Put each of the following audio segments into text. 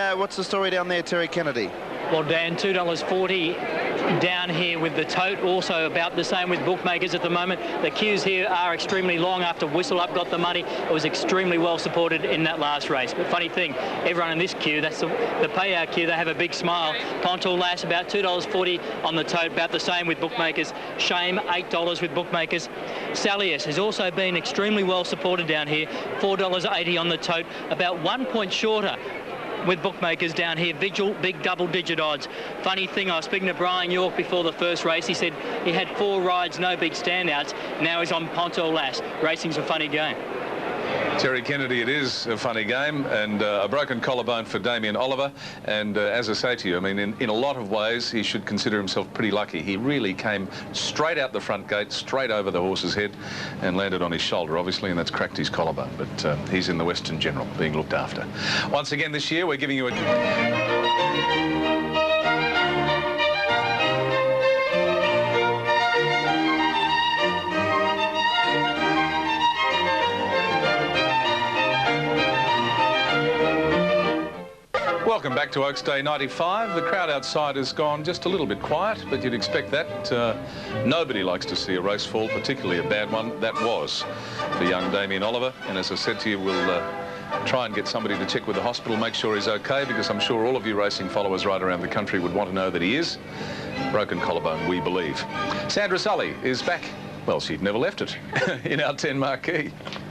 What's the story down there, Terry Kennedy? Well, Dan, $2.40 down here with the tote. Also about the same with bookmakers at the moment. The queues here are extremely long after Whistle Up got the money. It was extremely well supported in that last race. But funny thing, everyone in this queue, that's the payout queue, they have a big smile. Pontoon Lass, about $2.40 on the tote, about the same with bookmakers. Shame, $8 with bookmakers. Salius has also been extremely well supported down here, $4.80 on the tote, about 1 point shorter with bookmakers down here. Vigil, big double-digit odds. Funny thing, I was speaking to Brian York before the first race. He said he had 4 rides, no big standouts. Now he's on Pontoon Lass. Racing's a funny game. Terry Kennedy, it is a funny game, and a broken collarbone for Damien Oliver. And as I say to you, I mean, in a lot of ways, he should consider himself pretty lucky. He really came straight out the front gate, straight over the horse's head, and landed on his shoulder, obviously, and that's cracked his collarbone. But he's in the Western General, being looked after. Once again this year, we're giving you a... Welcome back to Oaks Day 95. The crowd outside has gone just a little bit quiet, but you'd expect that. Nobody likes to see a race fall, particularly a bad one. That was for young Damien Oliver. And as I said to you, we'll try and get somebody to check with the hospital, make sure he's okay, because I'm sure all of you racing followers right around the country would want to know that he is. Broken collarbone, we believe. Sandra Sully is back. Well, she'd never left it in our 10 marquee.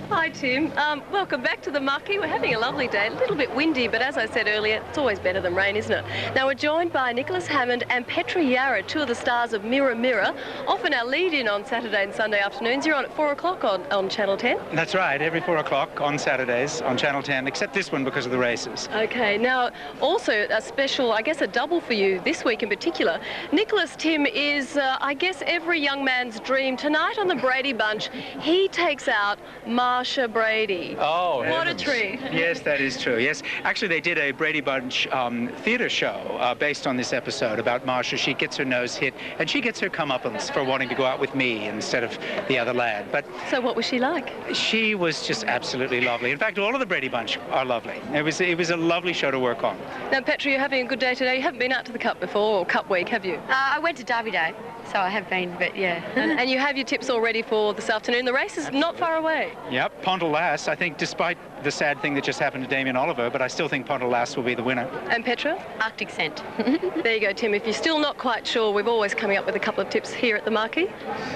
Hi, Tim. Welcome back to the Marquee. We're having a lovely day. A little bit windy, but as I said earlier, it's always better than rain, isn't it? Now, we're joined by Nicholas Hammond and Petra Yarra, 2 of the stars of Mirror Mirror. Often our lead-in on Saturday and Sunday afternoons. You're on at 4 o'clock on Channel 10? That's right, every 4 o'clock on Saturdays on Channel 10, except this one because of the races. OK, now, also a special, I guess a double for you this week in particular. Nicholas, Tim, is, I guess, every young man's dream. Tonight on the Brady Bunch, he takes out Marsha Brady. Oh, what heavens. a treat. Yes, that is true. Yes, actually they did a Brady Bunch theatre show based on this episode about Marsha. She gets her nose hit and she gets her comeuppance for wanting to go out with me instead of the other lad. But so what was she like? She was just absolutely lovely. In fact, all of the Brady Bunch are lovely. It was a lovely show to work on. Now, Petra, you're having a good day today. You haven't been out to the Cup before, or Cup Week, have you? I went to Derby Day, so I have been, but yeah. And you have your tips all ready for this afternoon. The race is not far away. Yep, Pontoon Lass, I think, despite the sad thing that just happened to Damien Oliver, but I still think Pontoon Lass will be the winner. And Petra? Arctic Scent. There you go, Tim. If you're still not quite sure, we're always coming up with a couple of tips here at the Marquee.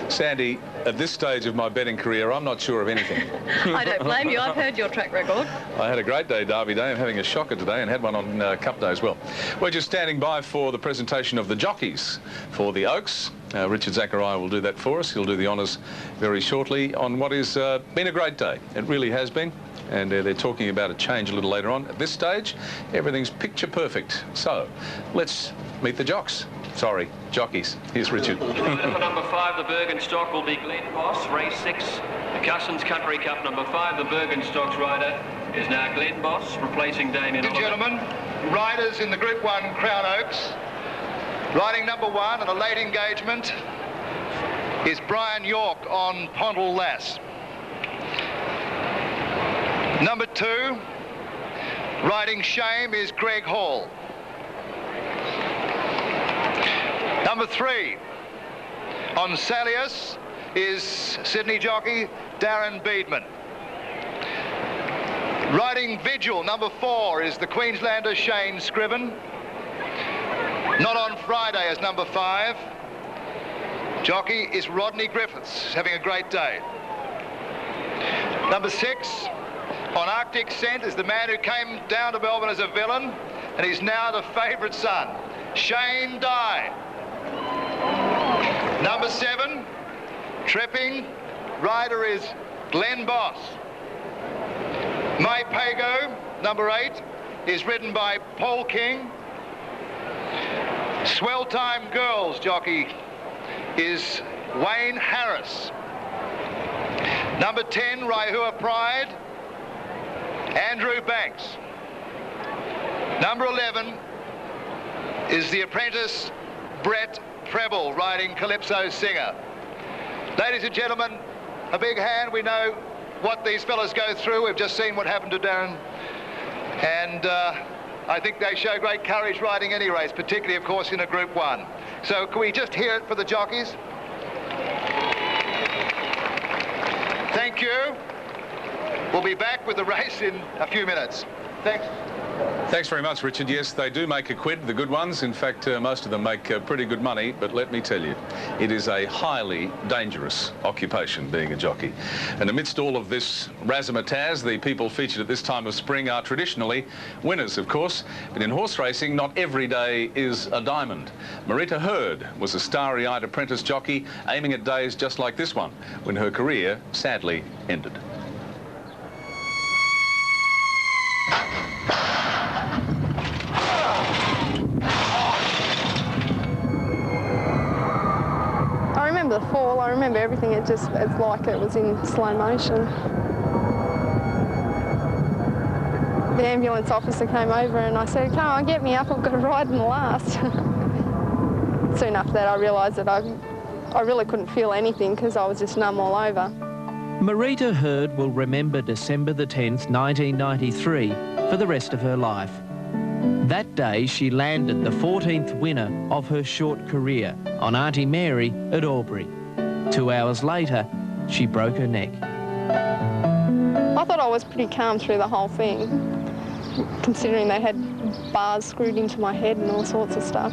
Sandy, at this stage of my betting career, I'm not sure of anything. I don't blame you. I've heard your track record. I had a great day, Derby Day. I'm having a shocker today and had one on Cup Day as well. We're just standing by for the presentation of the jockeys for the Oaks. Richard Zachariah will do that for us. He'll do the honours very shortly on what has been a great day. It really has been. And they're talking about a change a little later on. At this stage, everything's picture perfect. So, let's meet the jocks. Sorry, jockeys. Here's Richard. For number 5, the Bergenstock will be Glenn Boss. Race 6, the Cussons Country Cup. Number 5, the Bergenstock's rider is now Glenn Boss, replacing Damien Oliver. Gentlemen, riders in the Group 1 Crown Oaks. Riding number 1 in a late engagement is Brian York on Pontoon Lass. Number 2, riding Shame, is Greg Hall. Number 3, on Salius, is Sydney jockey Darren Beedman. Riding Vigil, number 4, is the Queenslander Shane Scriven. Not on Friday as number 5. Jockey is Rodney Griffiths, having a great day. Number 6, on Arctic Scent, is the man who came down to Melbourne as a villain, and he's now the favourite son, Shane Dye. Number 7, Tripping, rider is Glenn Boss. My Pago, number 8, is ridden by Paul King. Swell Time Girls jockey is Wayne Harris. Number 10, Raihua Pride, Andrew Banks. Number 11 is the apprentice Brett Preble, riding Calypso Singer. Ladies and gentlemen, a big hand. We know what these fellas go through. We've just seen what happened to Darren. And I think they show great courage riding any race, particularly, of course, in a Group 1. So can we just hear it for the jockeys? Thank you. We'll be back with the race in a few minutes. Thanks. Thanks very much, Richard. Yes, they do make a quid, the good ones. In fact, most of them make pretty good money, but let me tell you, it is a highly dangerous occupation, being a jockey. And amidst all of this razzmatazz, the people featured at this time of spring are traditionally winners, of course. But in horse racing, not every day is a diamond. Marita Hurd was a starry-eyed apprentice jockey aiming at days just like this one, when her career sadly ended. I remember the fall, I remember everything. It's like it was in slow motion. The ambulance officer came over and I said, "Come on, get me up, I've got to ride in the last." Soon after that I realised that I really couldn't feel anything because I was just numb all over. Marita Hurd will remember December the 10th, 1993 for the rest of her life. That day she landed the 14th winner of her short career on Auntie Mary at Albury. 2 hours later, she broke her neck. I thought I was pretty calm through the whole thing, considering they had bars screwed into my head and all sorts of stuff.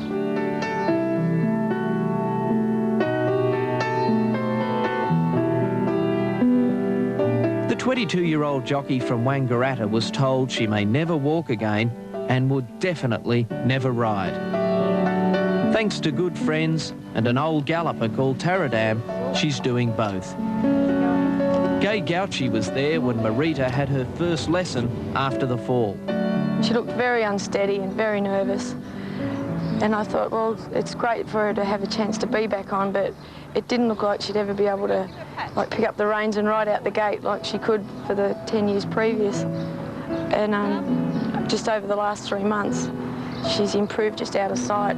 The 22-year-old jockey from Wangaratta was told she may never walk again and would definitely never ride. Thanks to good friends and an old galloper called Taradam, she's doing both. Gay Gauchi was there when Marita had her first lesson after the fall. She looked very unsteady and very nervous. And I thought, well, it's great for her to have a chance to be back on, but it didn't look like she'd ever be able to pick up the reins and ride out the gate like she could for the 10 years previous. And just over the last 3 months, she's improved just out of sight.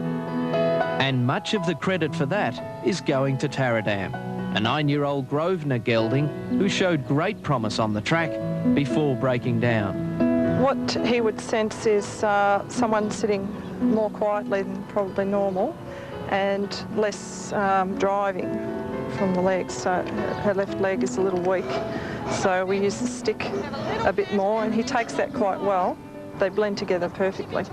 And much of the credit for that is going to Taradam, a 9-year-old Grosvenor gelding who showed great promise on the track before breaking down. What he would sense is someone sitting more quietly than probably normal and less driving from the legs. So her left leg is a little weak. So we use the stick a bit more and he takes that quite well. They blend together perfectly.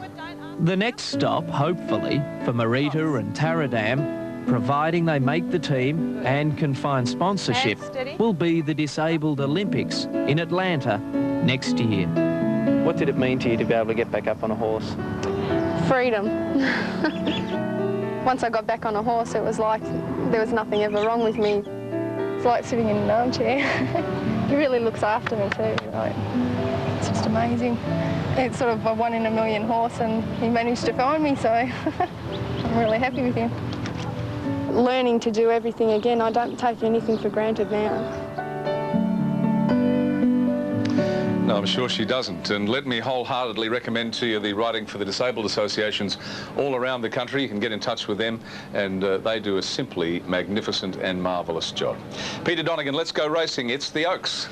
The next stop, hopefully, for Marita and Taradam, providing they make the team and can find sponsorship, will be the Disabled Olympics in Atlanta next year. What did it mean to you to be able to get back up on a horse? Freedom. Once I got back on a horse, it was like there was nothing ever wrong with me. It's like sitting in an armchair. He really looks after me too. It's just amazing. It's sort of a 1 in a million horse and he managed to find me, so I'm really happy with him. Learning to do everything again, I don't take anything for granted now. No, I'm sure she doesn't. And let me wholeheartedly recommend to you the Riding for the Disabled associations all around the country. You can get in touch with them and they do a simply magnificent and marvellous job. Peter Donegan, let's go racing. It's the Oaks.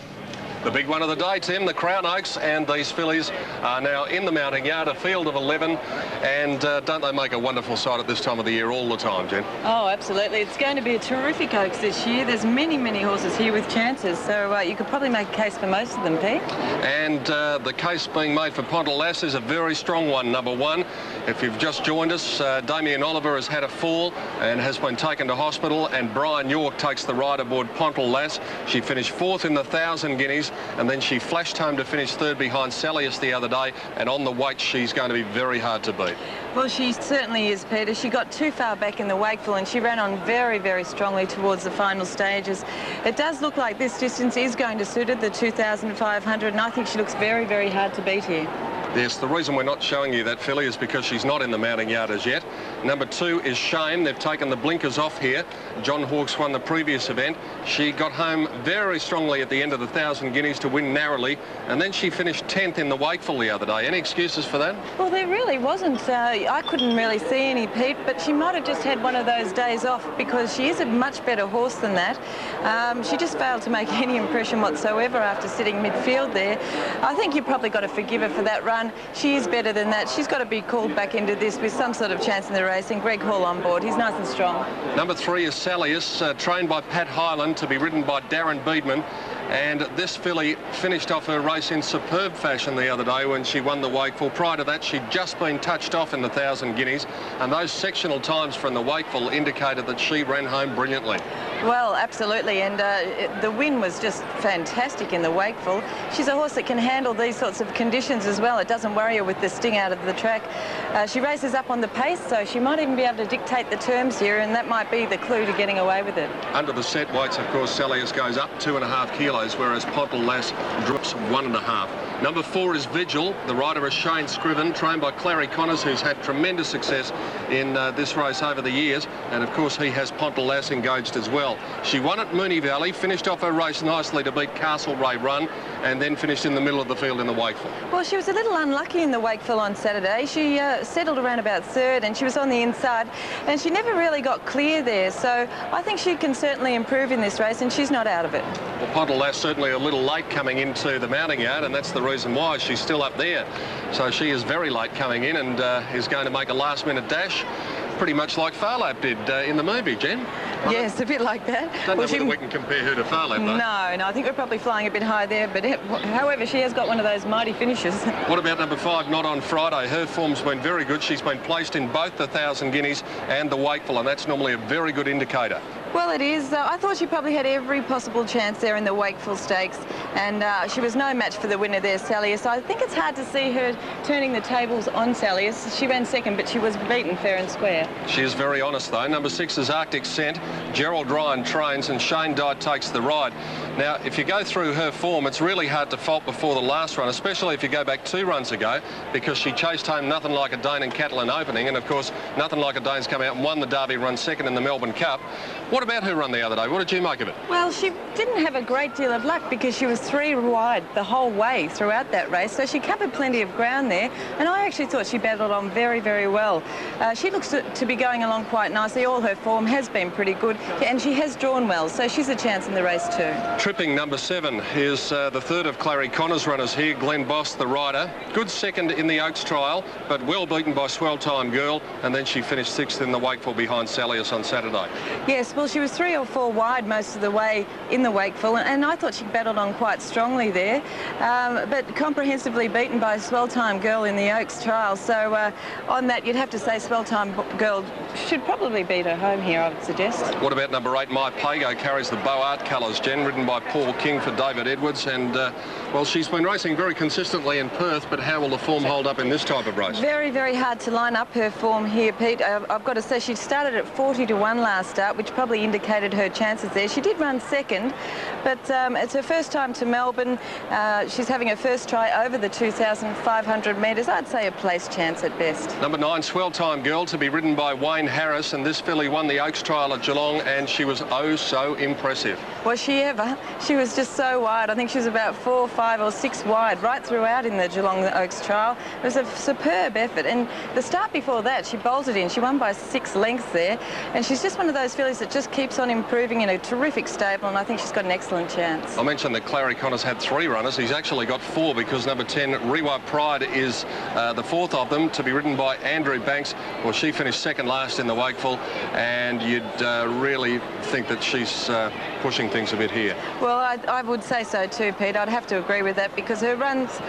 The big one of the day, Tim, the Crown Oaks, and these fillies are now in the mounting yard, a field of 11, and don't they make a wonderful sight at this time of the year all the time, Jen? Oh, absolutely. It's going to be a terrific Oaks this year. There's many, many horses here with chances, so you could probably make a case for most of them, Pete. And the case being made for Pontelas is a very strong one, number 1. If you've just joined us, Damien Oliver has had a fall and has been taken to hospital, and Brian York takes the ride aboard Pontelas. She finished 4th in the 1,000 guineas, and then she flashed home to finish 3rd behind Salius the other day, and on the weight she's going to be very hard to beat. Well, she certainly is, Peter. She got too far back in the Wakeful and she ran on very, very strongly towards the final stages. It does look like this distance is going to suit her, the 2,500, and I think she looks very, very hard to beat here. Yes, the reason we're not showing you that filly is because she's not in the mounting yard as yet. Number 2 is Shame. They've taken the blinkers off here. John Hawkes won the previous event. She got home very strongly at the end of the 1,000 guineas to win narrowly, and then she finished 10th in the Wakeful the other day. Any excuses for that? Well, there really wasn't. I couldn't really see any, Pete, but she might have just had one of those days off because she is a much better horse than that. She just failed to make any impression whatsoever after sitting midfield there. I think you probably got to forgive her for that run. one. She is better than that. She's got to be called back into this with some sort of chance in the race, and Greg Hall on board. He's nice and strong. Number 3 is Salius, trained by Pat Hyland, to be ridden by Darren Beedman. And this filly finished off her race in superb fashion the other day when she won the Wakeful. Prior to that, she'd just been touched off in the 1,000 guineas, and those sectional times from the Wakeful indicated that she ran home brilliantly. Well, absolutely, and the win was just fantastic in the Wakeful. She's a horse that can handle these sorts of conditions as well. It doesn't worry her with the sting out of the track. She races up on the pace, so she might even be able to dictate the terms here, and that might be the clue to getting away with it. Under the set weights, of course, Salius goes up 2.5 kilos, whereas Pontal Lass drops 1.5. Number 4 is Vigil. The rider is Shane Scriven, trained by Clary Connors, who's had tremendous success in this race over the years. And, of course, he has Pontal Lass engaged as well. She won at Moonee Valley, finished off her race nicely to beat Castlereagh Run, and then finished in the middle of the field in the Wakeful. Well, she was a little unlucky in the Wakeful on Saturday. She settled around about 3rd, and she was on the inside, and she never really got clear there. So I think she can certainly improve in this race, and she's not out of it. Well, Pontal Lass certainly a little late coming into the mounting yard, and that's the reason why she's still up there. So she is very late coming in and is going to make a last-minute dash, pretty much like Farlap did in the movie, Jen. Yes, a bit like that. Don't know whether we can compare her to Farlap, though. No, I think we're probably flying a bit high there, but however, she has got one of those mighty finishes. What about number 5, Not On Friday? Her form's been very good. She's been placed in both the 1,000 guineas and the Wakeful, and that's normally a very good indicator. Well, it is. I thought she probably had every possible chance there in the Wakeful Stakes, and she was no match for the winner there, Salius. I think it's hard to see her turning the tables on Salius. She ran 2nd, but she was beaten fair and square. She is very honest, though. Number 6 is Arctic Scent. Gerald Ryan trains, and Shane Dyke takes the ride. Now, if you go through her form, it's really hard to fault before the last run, especially if you go back 2 runs ago, because she chased home Nothing Like a Dane in Catalan opening, and, of course, Nothing Like a Dane's come out and won the Derby, run 2nd in the Melbourne Cup. What about her run the other day? What did you make of it? Well, she didn't have a great deal of luck because she was 3 wide the whole way throughout that race, so she covered plenty of ground there, and I actually thought she battled on very, very well. She looks to be going along quite nicely. All her form has been pretty good, and she has drawn well, so she's a chance in the race too. Tripping, number 7, is the 3rd of Clary Connors runners here, Glenn Boss, the rider. Good 2nd in the Oaks trial, but well beaten by Swell Time Girl, and then she finished 6th in the Wakeful behind Salius on Saturday. Yes, well, she was 3 or 4 wide most of the way in the Wakeful, and I thought she battled on quite strongly there, but comprehensively beaten by Swell Time Girl in the Oaks trial. So on that, you'd have to say Swell Time Girl should probably beat her home here, I would suggest. What about number 8, My Pago? Carries the Bow Art colours, Jen, ridden by Paul King for David Edwards, and well, she's been racing very consistently in Perth, but how will the form hold up in this type of race? Very, very hard to line up her form here, Pete. I've got to say she started at 40-1 last start, which probably indicated her chances there. She did run 2nd, but it's her first time to Melbourne. She's having her first try over the 2,500 metres. I'd say a place chance at best. Number 9, Swell Time Girl, to be ridden by Wayne Harris, and this filly won the Oaks trial at Geelong, and she was oh so impressive. Was she ever? She was just so wide. I think she was about 4, 5 or 6 wide right throughout in the Geelong Oaks trial. It was a superb effort, and the start before that she bolted in. She won by 6 lengths there, and she's just one of those fillies that just keeps on improving in a terrific stable, and I think she's got an excellent chance. I mentioned that Clary Connors had 3 runners. He's actually got 4 because number 10, Rewa Pride, is the 4th of them, to be ridden by Andrew Banks. Well, she finished 2nd last in the Wakeful, and you'd really think that she's pushing things a bit here. Well, I would say so too, Pete. I'd have to agree with that because her runs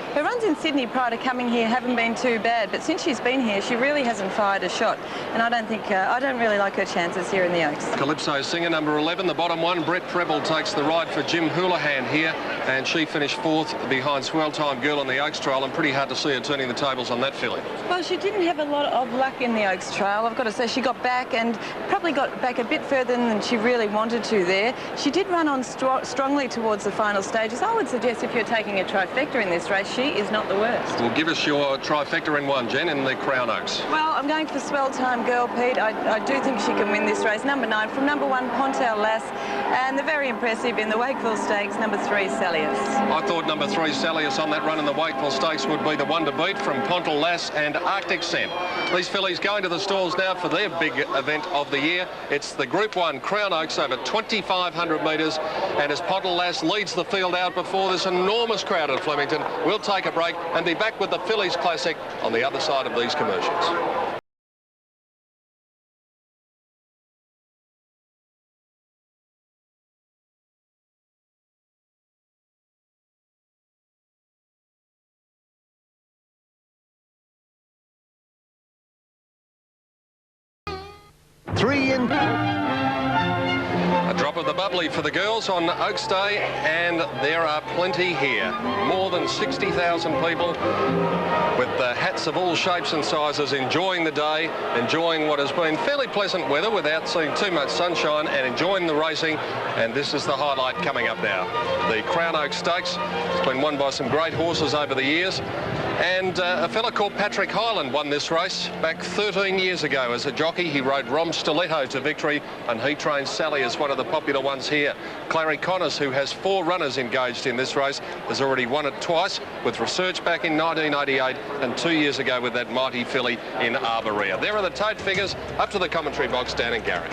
in Sydney prior to coming here haven't been too bad, but since she's been here, she really hasn't fired a shot, and I don't really like her chances here in the Oaks. Calypso Singer, number 11, the bottom one. Brett Preble takes the ride for Jim Houlihan here, and she finished 4th behind Swell Time Girl in the Oaks trial, and pretty hard to see her turning the tables on that filly. Well, she didn't have a lot of luck in the Oaks trial. I've got to say she got back and probably got back a bit further than she really wanted to there. She did run on strongly towards the final stages. I would suggest if you're taking a trifecta in this race, she is not the worst. Well, give us your trifecta in one, Jen, in the Crown Oaks. Well, I'm going for Swell Time Girl, Pete. I do think she can win this race. Number 9 from number 1, Pontal Lass, and the very impressive in the Wakeful Stakes, number 3, Sally. Salius. I thought number 3, Salius, on that run in the Wakeful Stakes would be the one to beat from Pontal Lass and Arctic Scent. These fillies going to the stalls now for their big event of the year. It's the Group 1 Crown Oaks over 2,500 metres, and as Pontal Lass leads the field out before this enormous crowd at Flemington, we'll take a break and be back with the Fillies Classic on the other side of these commercials. A drop of the bubbly for the girls on Oaks Day, and there are plenty here. More than 60,000 people with hats of all shapes and sizes enjoying the day, enjoying what has been fairly pleasant weather without seeing too much sunshine, and enjoying the racing. And this is the highlight coming up now. The Crown Oaks Stakes has been won by some great horses over the years. And a fella called Patrick Hyland won this race back 13 years ago as a jockey. He rode Rom Stiletto to victory, and he trained Sally as one of the popular ones here. Clary Connors, who has 4 runners engaged in this race, has already won it twice with Research back in 1988 and 2 years ago with that mighty filly in Arborea. There are the tote figures. Up to the commentary box, Dan and Gary.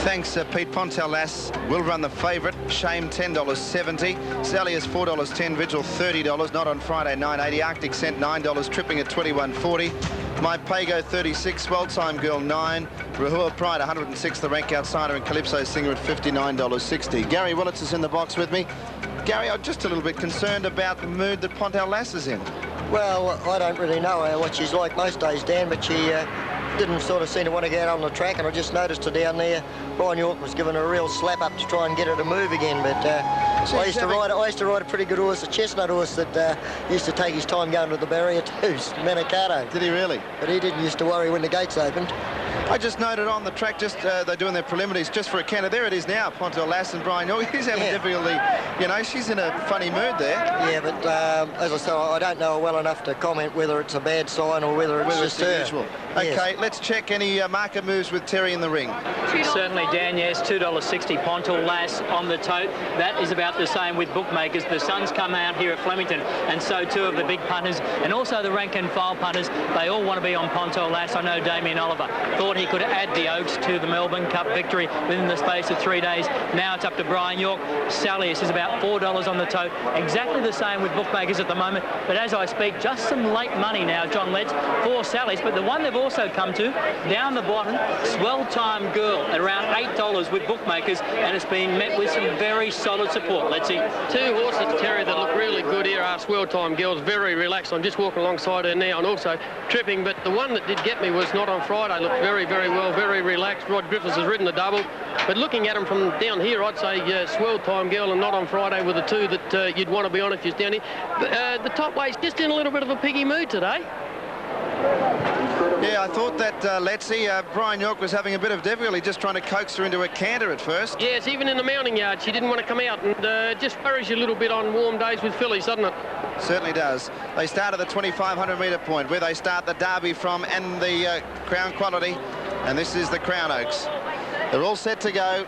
Thanks, Pete. Pontal Lass will run the favourite. Shame $10.70. Sally is $4.10. Vigil $30. Not on Friday $9.80. Arctic Scent $9. Tripping at $21.40. My Pago 36. Swell Time Girl 9. Rahua Pride 106. The rank outsider, and Calypso Singer at $59.60. Gary Willits is in the box with me. Gary, I'm just a little bit concerned about the mood that Pontal Lass is in. Well, I don't really know what she's like most days, Dan, but she didn't sort of seem to want to get out on the track, and I just noticed her down there. Brian York was giving her a real slap up to try and get her to move again, but I used to ride a pretty good horse, a chestnut horse that used to take his time going to the barrier too, Manicato. Did he really? But he didn't used to worry when the gates opened. I just noted on the track, just they're doing their preliminaries just for a canter. There it is now, Pontal Lass and Brian York. He's having difficulty, you know, she's in a funny mood there. Yeah, but as I said, I don't know well enough to comment whether it's a bad sign or whether it's just her. Usual. Okay, let's check any market moves with Terry in the ring. Certainly, Dan, yes, $2.60 Pontal Lass on the tote. That is about the same with bookmakers. The Suns come out here at Flemington, and so too of the big punters, and also the rank and file punters. They all want to be on Pontal Lass. I know Damien Oliver thought he could add the Oaks to the Melbourne Cup victory within the space of 3 days. Now it's up to Brian York. Salius is about $4 on the tote. Exactly the same with bookmakers at the moment, but as I speak, just some late money now, John Letts, for Salius. But the one they've also come to, down the bottom, Swell Time Girl at around $8 with bookmakers, and it's been met with some very solid support. Let's see. 2 horses, Terry, that look really good here are Swell Time Girls, very relaxed. I'm just walking alongside her now, and also tripping, but the one that did get me was Not on Friday. Looked very, very well, very relaxed. Rod Griffiths has ridden the double, but looking at them from down here, I'd say Swell Time Girl and Not on Friday were the 2 that you'd want to be on if you're down here. The top weight's just in a little bit of a piggy mood today. Yeah, I thought that Letsy, Brian York was having a bit of difficulty just trying to coax her into a canter at first. Yes, even in the mounting yard, she didn't want to come out, and just worries you a little bit on warm days with fillies, doesn't it? Certainly does. They start at the 2,500 metre point, where they start the Derby from, and the Crown Quality, and this is the Crown Oaks. They're all set to go.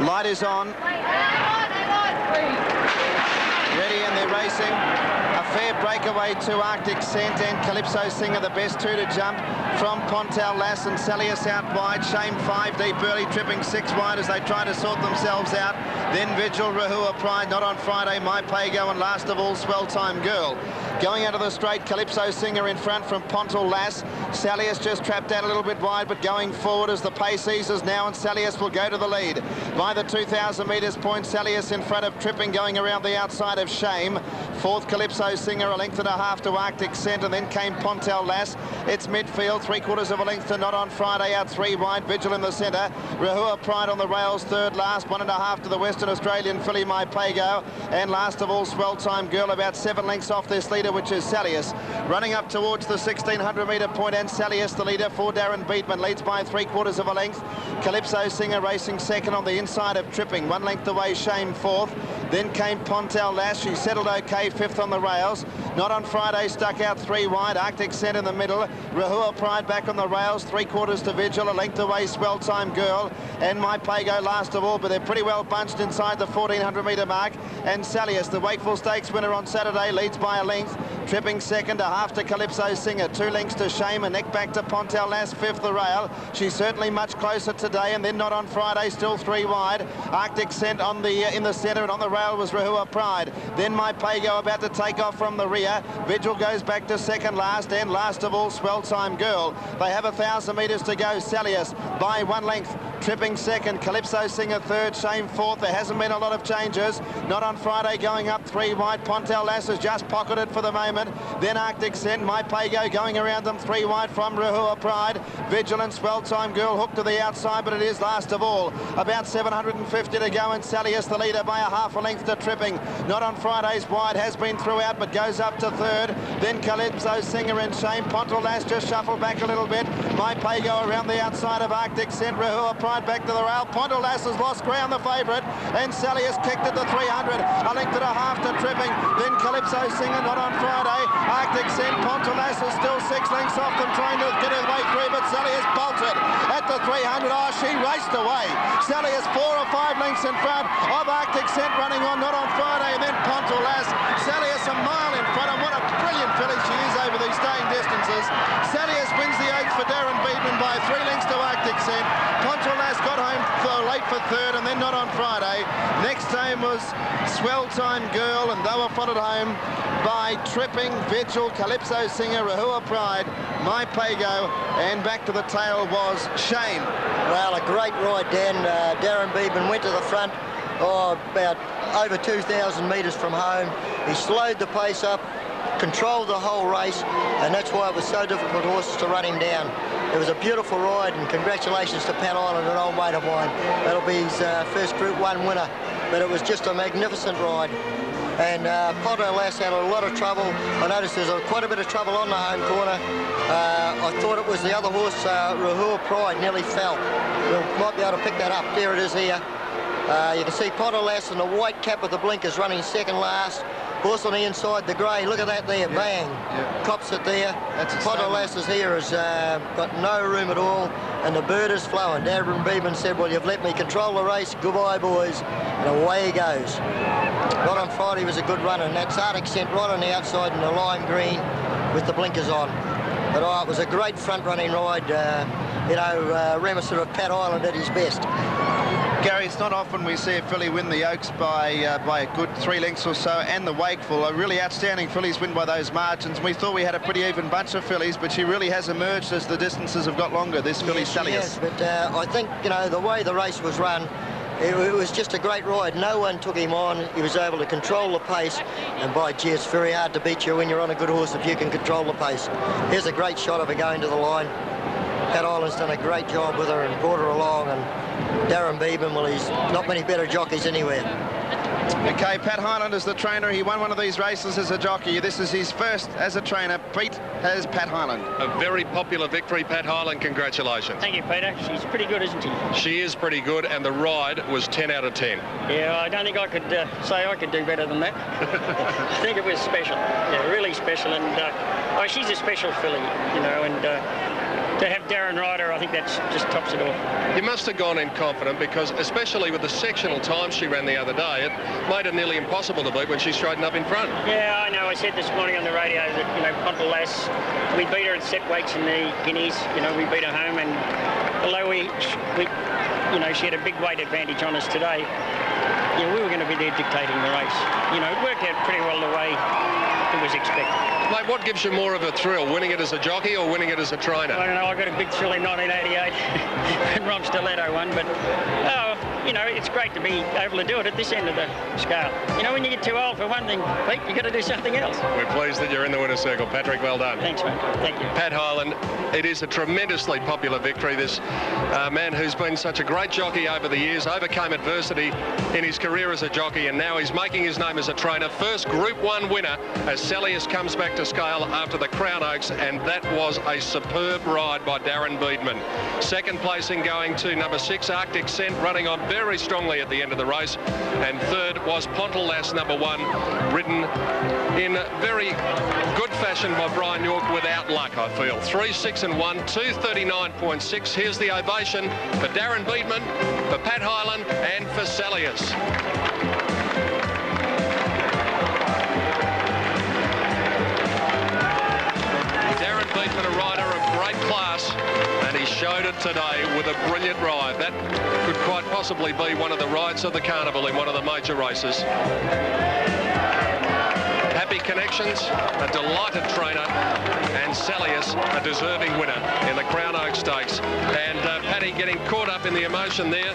Light is on. Ready, and they're racing. A fair breakaway to Arctic Scent and Calypso Singer, the best 2 to jump from Pontal Lass, and Salius out wide. Shame 5 deep early, tripping 6 wide as they try to sort themselves out. Then Vigil, Rahua Pride, Not on Friday, My Pago, and last of all, Swell Time Girl. Going out of the straight, Calypso Singer in front from Pontal Lass. Salius just trapped out a little bit wide, but going forward as the pace eases now, and Salius will go to the lead. By the 2,000 metres point, Salius in front of Tripping, going around the outside of Shame. 4th, Calypso Singer, a length and a half to Arctic Scent, and then came Pontal Lass. It's midfield, 3/4 of a length to Not on Friday, out 3 wide. Vigil in the centre. Rahua Pride on the rails, 3rd last, 1.5 to the Western Australian filly My Pago, and last of all, Swell Time Girl, about 7 lengths off this leader, which is Salius. Running up towards the 1,600 metre point, and Salius the leader for Darren Beatman, leads by 3/4 of a length. Calypso Singer racing second on the inside of Tripping, 1 length away, Shame 4th. Then came Pontel Lass. She settled okay, 5th on the rails. Not on Friday, stuck out 3 wide. Arctic Scent in the middle. Rahua Pride back on the rails, 3/4 to Vigil. A length away, Swell Time Girl. And My Pago last of all, but they're pretty well bunched inside the 1400 metre mark. And Salius, the Wakeful Stakes winner on Saturday, leads by a length. Tripping second, a half to Calypso Singer. 2 lengths to Shame, a neck back to Pontel Lass, 5th the rail. She's certainly much closer today, and then Not on Friday, still 3 wide. Arctic Scent on the in the centre, and on the rail was Rahua Pride. Then My Pago about to take off from the rear. Vigil goes back to second last, and last of all, Swell Time Girl. They have 1,000 metres to go. Salius by 1 length. Tripping second, Calypso Singer third, Shame fourth. There hasn't been a lot of changes. Not on Friday going up 3 wide. Pontel Lass is just pocketed for the moment. Then Arctic Scent, My Pago going around them 3 wide from Rahua Pride. Vigilance, Swell Time Girl hooked to the outside, but it is last of all. About 750 to go, and Salius the leader by a half a length to Tripping. Not on Friday's wide, has been throughout, but goes up to third. Then Calypso Singer and Shame. Pontel Lass just shuffled back a little bit. My Pago around the outside of Arctic Scent. Rahua Pride back to the rail. Pontel Lass has lost ground, the favourite, and Salius kicked at the 300. A length and a half to Tripping. Then Calypso Singer, Not on Friday. Arctic Scent, Pontel Lass is still 6 lengths off them, trying to get her way through, but Salius bolted at the 300. Oh, she raced away. Salius 4 or 5 lengths in front of Arctic Scent running on Not on Friday, and then Pontel Lass. Salius a mile in front, and what a brilliant filly she is over these staying distances. Salius wins the Oaks for Darren Beedman by 3 lengths to Arctic Scent. Pontel Lass got home late for third, and then Not on Friday. Next time was Swell Time Girl, and they were followed home by Tripping, Vigil, Calypso Singer, Rahua Pride, My Pago, and back to the tail was Shame. Well, a great ride, Dan. Darren Beedman went to the front, about over 2,000 metres from home. He slowed the pace up, controlled the whole race, and that's why it was so difficult for horses to run him down. It was a beautiful ride, and congratulations to Pat Island, an old mate of mine. That'll be his first Group 1 winner, but it was just a magnificent ride. And Pontel Lass had a lot of trouble. I noticed there's quite a bit of trouble on the home corner. I thought it was the other horse, Rahua Pride, nearly fell. We might be able to pick that up. There it is here. You can see Pontel Lass in the white cap with the blinkers running second last. Horse on the inside, the grey, look at that there, bang. Cops it there. Pontel Lass is here, has got no room at all, and the bird is flowing. Darren Beedman said, well, you've let me control the race, goodbye boys, and away he goes. Not on Friday was a good run, and that's Arctic Scent right on the outside in the lime green with the blinkers on. But it was a great front running ride, reminiscent of Pat Island at his best. Gary, it's not often we see a filly win the Oaks by a good 3 lengths or so, and the Wakeful. A really outstanding fillies win by those margins. We thought we had a pretty even bunch of fillies, but she really has emerged as the distances have got longer, this filly Salius. Yes, but I think, the way the race was run, it was just a great ride. No one took him on. He was able to control the pace, and by gee, it's very hard to beat you when you're on a good horse if you can control the pace. Here's a great shot of her going to the line. Pat Island's done a great job with her and brought her along, and Darren Beedman, well, he's not many better jockeys anywhere. Okay, Pat Highland is the trainer. He won one of these races as a jockey. This is his first as a trainer. Pete has Pat Highland. A very popular victory, Pat Highland. Congratulations. Thank you, Peter. She's pretty good, isn't she? She is pretty good, and the ride was 10 out of 10. Yeah, I don't think I could say I could do better than that. I think it was special. Yeah, really special. And she's a special filly, and to have Darren Ryder, I think that's just tops it off. You must have gone in confident, because especially with the sectional time she ran the other day, it made it nearly impossible to beat when she straightened up in front. Yeah, I know. I said this morning on the radio that, Pontel Lass, we beat her at set weights in the Guineas. We beat her home, and although she had a big weight advantage on us today, we were going to be there dictating the race. It worked out pretty well the way it was expected. Mate, what gives you more of a thrill, winning it as a jockey or winning it as a trainer? I don't know. I got a big thrill in 1988 when Ron Stiletto won, but it's great to be able to do it at this end of the scale. When you get too old for one thing, Pete, you got to do something else. We're pleased that you're in the winner's circle, Patrick. Well done. Thanks, mate. Thank you. Pat Highland, it is a tremendously popular victory. This man who's been such a great jockey over the years, overcame adversity in his career as a jockey, and now he's making his name as a trainer. First Group 1 winner as Salius comes back to scale after the Crown Oaks, and that was a superb ride by Darren Beedman. Second placing going to number 6, Arctic Scent, running on very very strongly at the end of the race. And third was Pontellas, number 1, ridden in very good fashion by Brian York without luck, I feel. 3, 6 and 1, 239.6. Here's the ovation for Darren Beatman, for Pat Hyland and for Salius. Darren Beatman, a rider of great class, and he showed it today with a brilliant ride. That could quite possibly be one of the rides of the carnival in one of the major races. Happy Connections, a delighted trainer, and Salius, a deserving winner in the Crown Oaks Stakes. And Paddy getting caught up in the emotion there.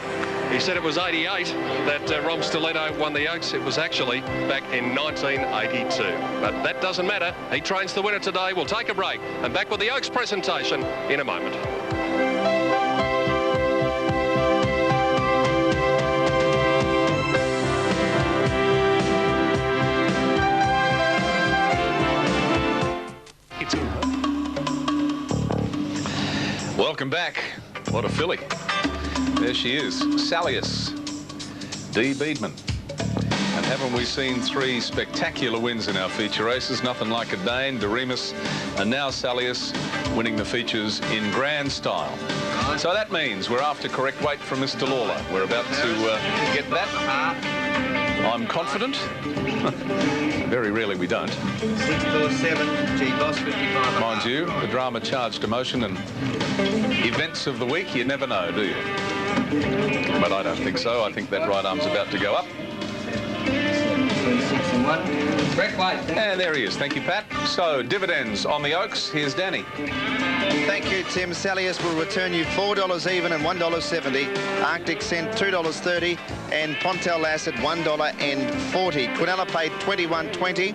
He said it was 88 that Rom Stiletto won the Oaks. It was actually back in 1982. But that doesn't matter. He trains the winner today. We'll take a break and back with the Oaks presentation in a moment. Welcome back. What a filly. There she is, Salius, Dee Beatman. And haven't we seen 3 spectacular wins in our feature races? Nothing like a Dane, Doremus, and now Salius winning the features in grand style. So that means we're after correct weight from Mr. Lawler. We're about to get that. I'm confident. Very rarely we don't. 647, G-Boss 55. Mind you, the drama-charged emotion and events of the week, you never know, do you? But I don't think so. I think that right arm's about to go up. 6 and 1. Correct weight. And there he is. Thank you, Pat. So, dividends on the Oaks. Here's Danny. Thank you, Tim. Salius will return you $4 even and $1.70. Arctic Scent $2.30 and Pontellas at $1.40. Quinella paid $21.20.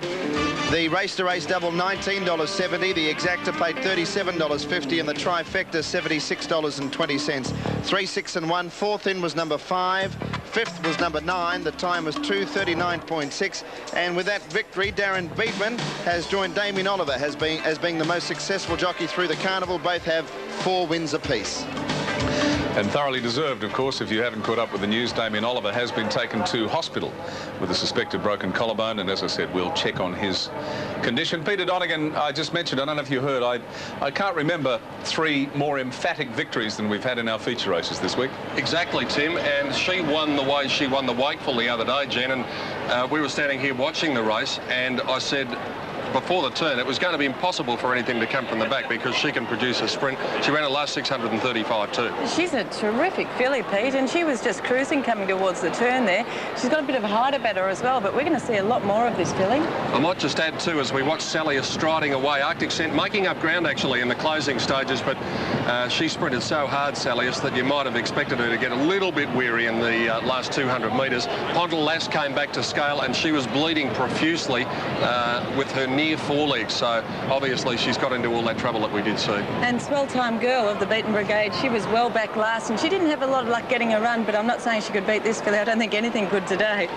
The race-to-race double $19.70. The exacta paid $37.50 and the trifecta $76.20. 3, 6 and 1. Fourth in was number 5. Fifth was number 9. The time was 2:39.6. And with that victory, Darren Beatman has joined Damien Oliver as being the most successful jockey through the carnival. Both have 4 wins apiece. And thoroughly deserved, of course. If you haven't caught up with the news, Damien Oliver has been taken to hospital with a suspected broken collarbone, and as I said, we'll check on his condition. Peter Donegan, I just mentioned, I don't know if you heard, I can't remember 3 more emphatic victories than we've had in our feature races this week. Exactly, Tim, and she won the way she won the Wakeful the other day, Jen, and we were standing here watching the race, and I said before the turn it was going to be impossible for anything to come from the back because she can produce a sprint. She ran at last 635 too. She's a terrific filly, Pete, and she was just cruising coming towards the turn there. She's got a bit of a height about her as well, but we're going to see a lot more of this filly. I might just add too, as we watch Salius striding away, Arctic Scent making up ground actually in the closing stages, but she sprinted so hard, Salius, that you might have expected her to get a little bit weary in the last 200 metres. Pontellas came back to scale and she was bleeding profusely with her near forelegs, so obviously she's got into all that trouble that we did see. And Swell Time Girl of the Beaten Brigade, she was well back last and she didn't have a lot of luck getting a run, but I'm not saying she could beat this filly. I don't think anything could today.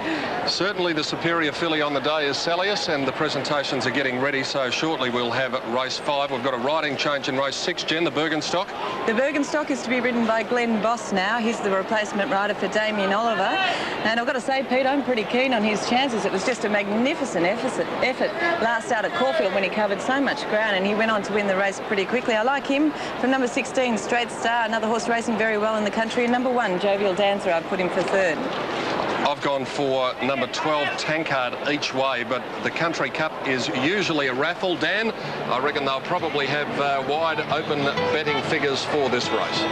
Certainly the superior filly on the day is Salius, and the presentations are getting ready, so shortly we'll have race 5. We've got a riding change in race 6, Jen, the Bergenstock. The Bergenstock is to be ridden by Glenn Boss now. He's the replacement rider for Damien Oliver, and I've got to say, Pete, I'm pretty keen on his chances. It was just a magnificent effort last start at Caulfield when he covered so much ground, and he went on to win the race pretty quickly. I like him from number 16, Straight Star, another horse racing very well in the country, and number 1, Jovial Dancer, I've put him for 3rd. I've gone for number 12, Tankard, each way, but the Country Cup is usually a raffle. Dan, I reckon they'll probably have wide open betting figures for this race.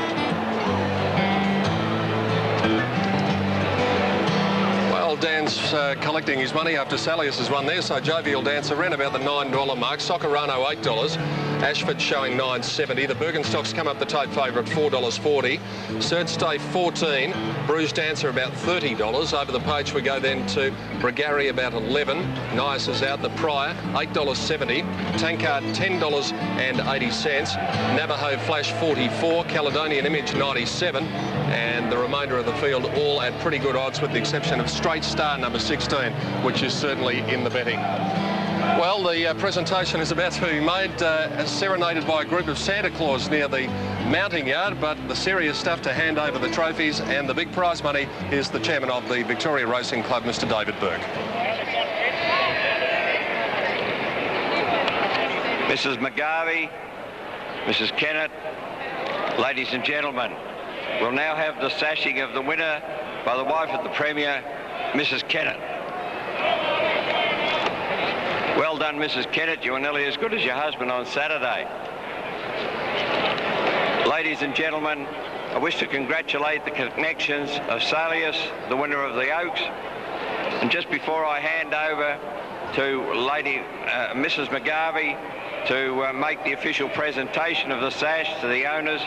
Dan's collecting his money after Salius has won there, so Jovial Dancer ran about the $9 mark. Socorano $8. Ashford showing $9.70. The Bergenstocks come up the tote favourite $4.40. Cert Stay $14. Bruce Dancer about $30. Over the page we go then to Brigari about $11. Nias is out. The Prior $8.70. Tankard $10.80. Navajo Flash $44. Caledonian Image $97. And the remainder of the field all at pretty good odds, with the exception of Straight Star number 16, which is certainly in the betting. Well, the presentation is about to be made, serenaded by a group of Santa Claus near the mounting yard, but the serious stuff to hand over the trophies and the big prize money is the chairman of the Victoria Racing Club, Mr. David Burke. Mrs. McGarvey, Mrs. Kennett, ladies and gentlemen, we'll now have the sashing of the winner by the wife of the Premier, Mrs. Kennett. Well done, Mrs. Kennett. You were nearly as good as your husband on Saturday. Ladies and gentlemen, I wish to congratulate the connections of Salius, the winner of the Oaks. And just before I hand over to Lady Mrs. McGarvey to make the official presentation of the sash to the owners,